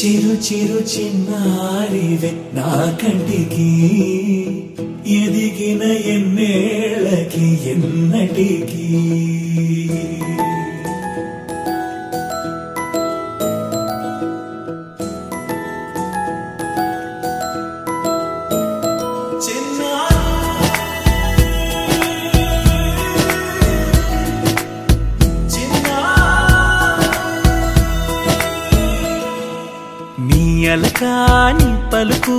చిరు చిరు చిన్నారివే నా కంటికి ఎదిగిన ఎన్నేళ్ళకి ఎన్నటికి అలకాని పలుకు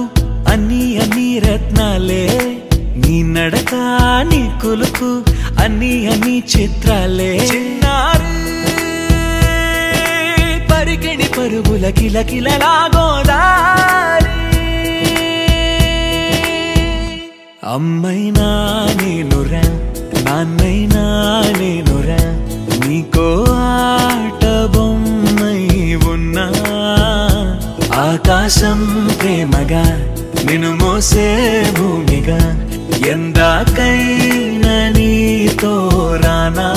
అన్ని అన్ని రత్నాలే నీ నడకాని కులుకు అన్ని అన్ని చిత్రాలే చిన్నారు పరికిణి పరుగుల కిలకిలలాగోదారి అమ్మైనా నేనురా నాన్నైనా నేనురా నీకో ఆట బొమ్మై ఉన్నా ఆకాశం ప్రేమగా నిన్ను మోసే భూమిగా ఎందాకైనా నీతో రానా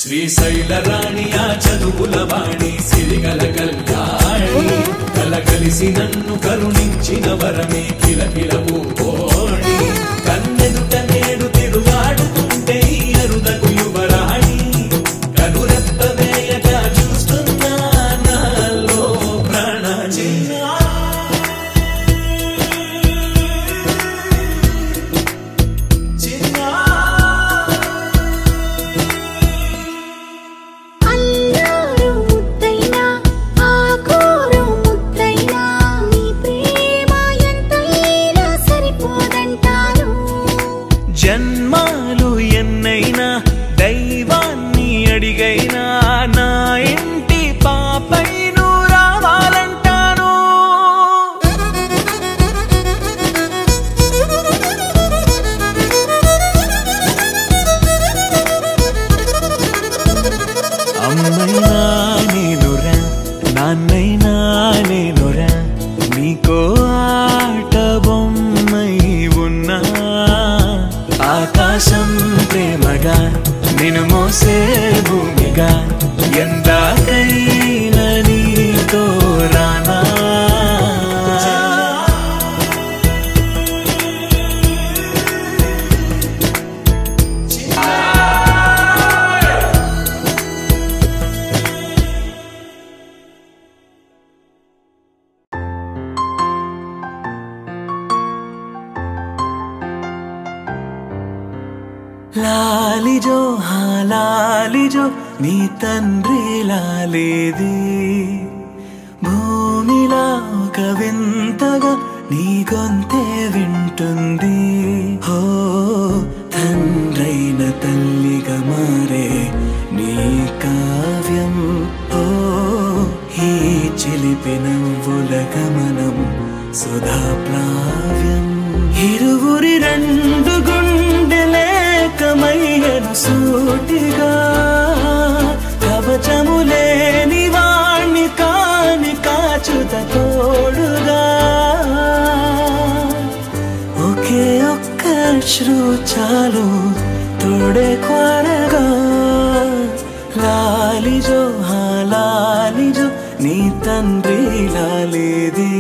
శ్రీశైల రాణియా చదువుల వాణి సిరిగల కళ్యాణి కలగలిసి నన్ను కరుణించిన వరమే కిలకిల పూకోణి కన్నెదుట నేడు తిరుగాడుతుంటే అరుదకు యువరాణి కనురెప్ప వేయగా చూస్తున్నా నాలో ప్రాణ జన్మాలు ఎన్నైనా దైవాన్ని అడిగైనా నా ఇంటి పాపై నువ్వు రావాలంటాను అమ్మైనా నేనురా నాన్నైనా నేనురా నీకో ఆట బొమ్మై ఉన్నా ఆకాశం ప్రేమగా నిన్ను మోసే భూమిగా ఎందాకైనా నీతో రానా లాలిజో లాలిజో నీ తండ్రి లాలేది భూమిలా ఒక వింతగా నీ గొంతే వింటుంది హో తండ్రైన తల్లిగా మారే నీ కావ్యం హో ఈ చిలిపి నవ్వుల గమనం సుధా ప్లావ్యం ఇరువురి రెండు గుండెలేకమయ్యను సూటిగా కవచములేని వాణ్ణి కాని కాచుత తోడుగా ఒకే ఒక్క శ్రు చాలు తోడే క్వారగా లాలిజో లాలిజో నీ తండ్రి లాలేది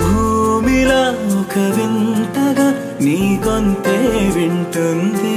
భూమిలా ఒక వింతగా నీ గొంతే వింటుంది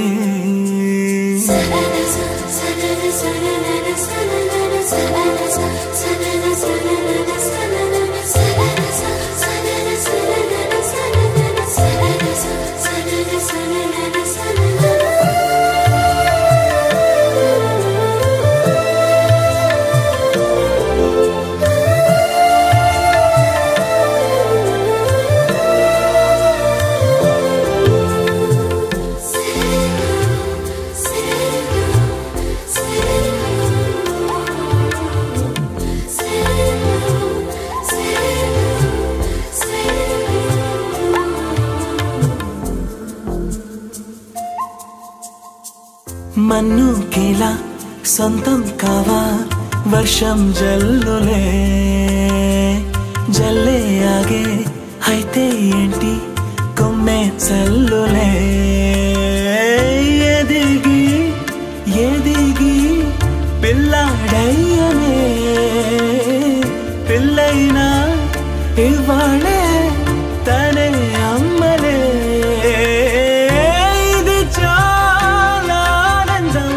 మన్నుకిలా సొంతం కావా వర్షం జల్లులే జల్లే ఆగే అయితే ఏంటి కొమ్మే చల్లులే ఎదిగి ఎదిగి పిల్లాడయ్యనే పిల్లైనా ఇవాళే తనే అమ్మలే ఇది చాలా ఆనందం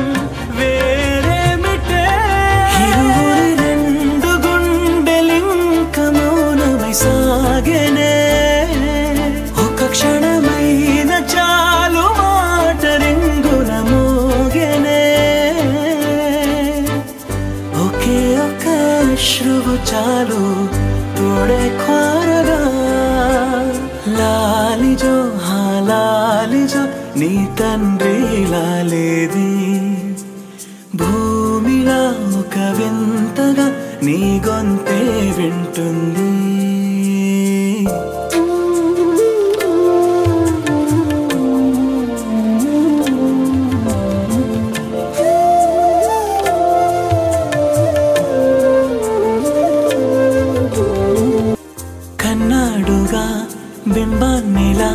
వేరేమిటే ఇరువురి రెండు గుండెలింక మౌనమై సాగెనే ఒక క్షణమైన చాలు మాట రింగుల మోగెనే ఒకే ఒక అశ్రువు చాలు తోడే ఖ్వారగా లాలిజో లాలిజో నీ తండ్రి లాలేది భూమిలా ఒక వింతగా నీ గొంతే వింటుంది కన్నాడుగా బింబాన్నిలా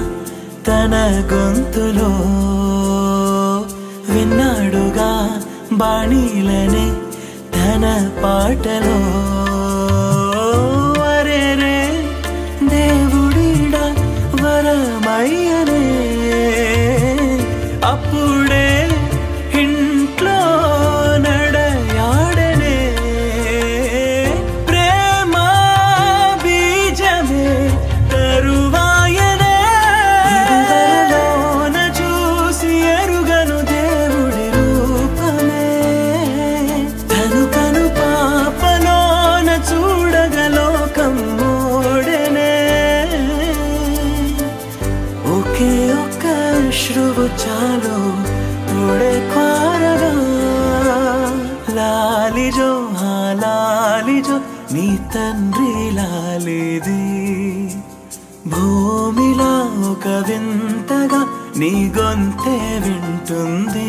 తన గొంతులో విన్నాడుగా బాణీలనే తన పాటలో అరేరే దేవుడిడా వరమయ్యనే అప్పుడే ఇంట్లో నడయాడనే ప్రేమ బీజమే తరువాయనే ఇరువరలోన చూసి ఎరుగను దేవుడి రూపమే తను కను పాపలోన చూడగలోకం మోడెనే ఒకే ఒక్క అశ్రువు చాలు తోడే ఖ్వారగా లాలిజో లాలిజో నీ తండ్రి లాలేది భూమిలా ఒక వింతగా నీ గొంతే వింటుంది